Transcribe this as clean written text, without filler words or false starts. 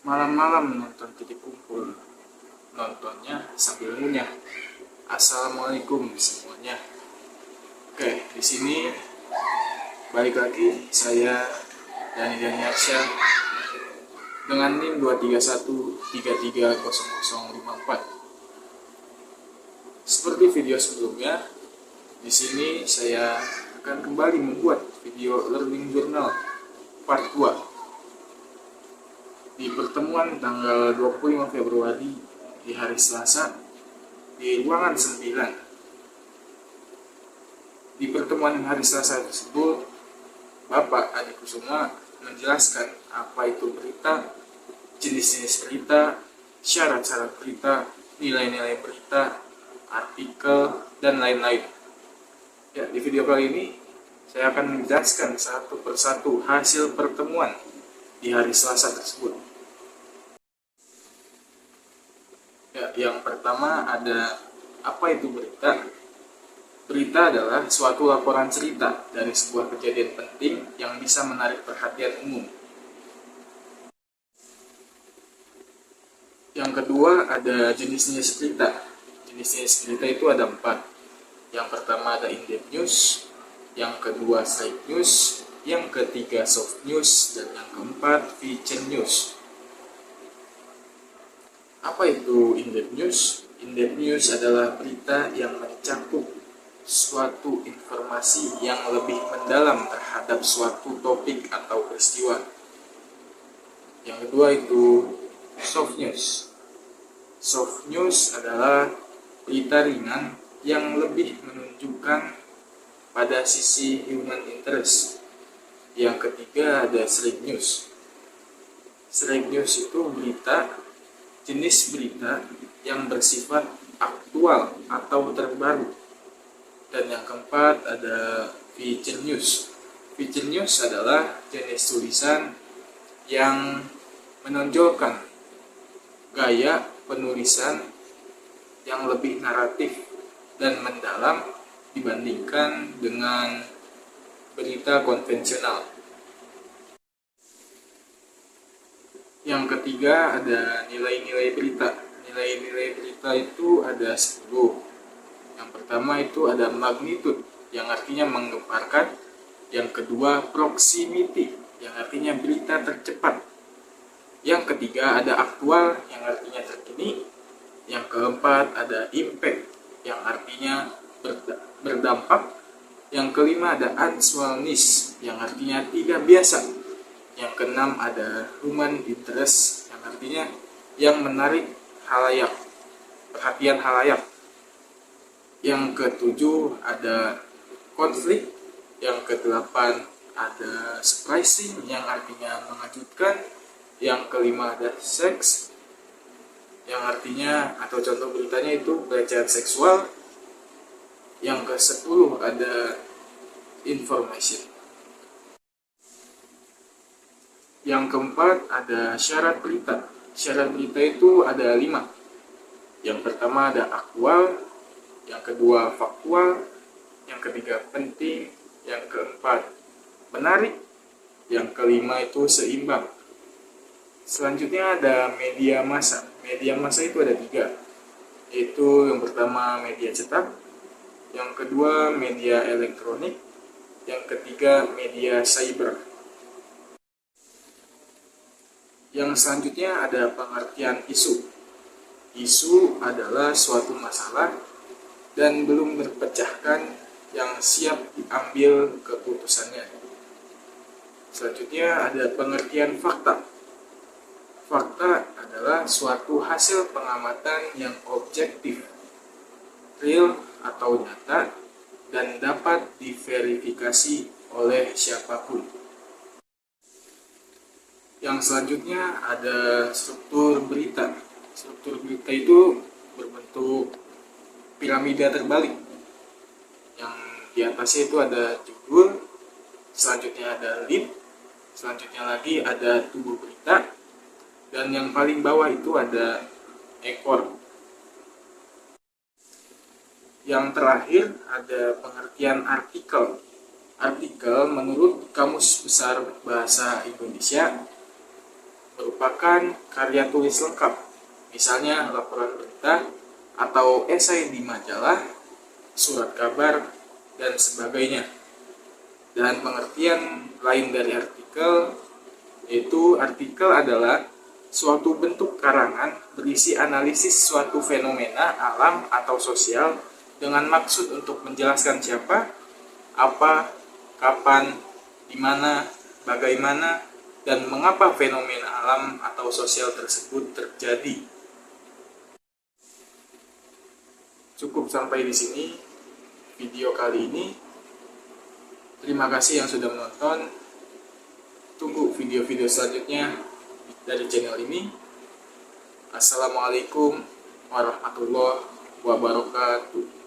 Malam-malam nonton titik kumpul, nontonnya sambil ngunyah. Assalamualaikum semuanya. Oke, di sini balik lagi saya Dani Daniarsyah dengan NIM 231330054. Seperti video sebelumnya, di sini saya akan kembali membuat video learning journal part 2. Di pertemuan tanggal 25 Februari di hari Selasa di ruangan 9. Di pertemuan hari Selasa tersebut, Bapak Adi Kusuma menjelaskan apa itu berita, jenis-jenis berita, syarat-syarat berita, nilai-nilai berita, artikel, dan lain-lain. Ya, di video kali ini saya akan menjelaskan satu persatu hasil pertemuan di hari Selasa tersebut. Ya, yang pertama ada apa itu berita? Berita adalah suatu laporan cerita dari sebuah kejadian penting yang bisa menarik perhatian umum. Yang kedua ada jenis-jenis berita. Jenis-jenis berita itu ada 4. Yang pertama ada in-depth news, yang kedua straight news, yang ketiga soft news, dan yang keempat feature news. Apa itu in-depth news? In-depth news adalah berita yang mencakup suatu informasi yang lebih mendalam terhadap suatu topik atau peristiwa. Yang kedua itu soft news. Soft news adalah berita ringan yang lebih menunjukkan pada sisi human interest. Yang ketiga ada straight news. Straight news itu jenis berita yang bersifat aktual atau terbaru. Dan yang keempat ada feature news. Feature news adalah jenis tulisan yang menonjolkan gaya penulisan yang lebih naratif dan mendalam dibandingkan dengan berita konvensional. Yang ketiga ada nilai-nilai berita. Nilai-nilai berita itu ada 10. Yang pertama itu ada magnitude, yang artinya menggemparkan. Yang kedua proximity, yang artinya berita tercepat. Yang ketiga ada aktual, yang artinya terkini. Yang keempat ada impact, yang artinya berdampak. Yang kelima ada unusualness, yang artinya tidak biasa. Yang keenam ada human interest, yang artinya yang menarik halayak, perhatian halayak. Yang ketujuh ada konflik. Yang kedelapan ada surprising, yang artinya mengejutkan. Yang kelima ada sex, yang artinya atau contoh beritanya itu pelecehan seksual. Yang ke-10 ada information. Yang keempat ada syarat berita. Syarat berita itu ada 5. Yang pertama ada aktual, yang kedua faktual, yang ketiga penting, yang keempat menarik, yang kelima itu seimbang. Selanjutnya ada media massa. Media massa itu ada 3, yaitu yang pertama media cetak, yang kedua media elektronik, yang ketiga media cyber. Yang selanjutnya ada pengertian isu. Isu adalah suatu masalah dan belum terpecahkan yang siap diambil keputusannya. Selanjutnya ada pengertian fakta. Fakta adalah suatu hasil pengamatan yang objektif, real atau nyata, dan dapat diverifikasi oleh siapapun. Yang selanjutnya ada struktur berita. Struktur berita itu berbentuk piramida terbalik. Yang di atasnya itu ada judul, selanjutnya ada lead, selanjutnya lagi ada tubuh berita, dan yang paling bawah itu ada ekor. Yang terakhir ada pengertian artikel. Artikel menurut Kamus Besar Bahasa Indonesia merupakan karya tulis lengkap, misalnya laporan berita atau esai di majalah, surat kabar, dan sebagainya. Dan pengertian lain dari artikel, yaitu artikel adalah suatu bentuk karangan berisi analisis suatu fenomena alam atau sosial dengan maksud untuk menjelaskan siapa, apa, kapan, di mana, bagaimana, dan mengapa fenomena alam atau sosial tersebut terjadi. Cukup sampai di sini video kali ini. Terima kasih yang sudah menonton. Tunggu video-video selanjutnya dari channel ini. Assalamualaikum warahmatullahi wabarakatuh.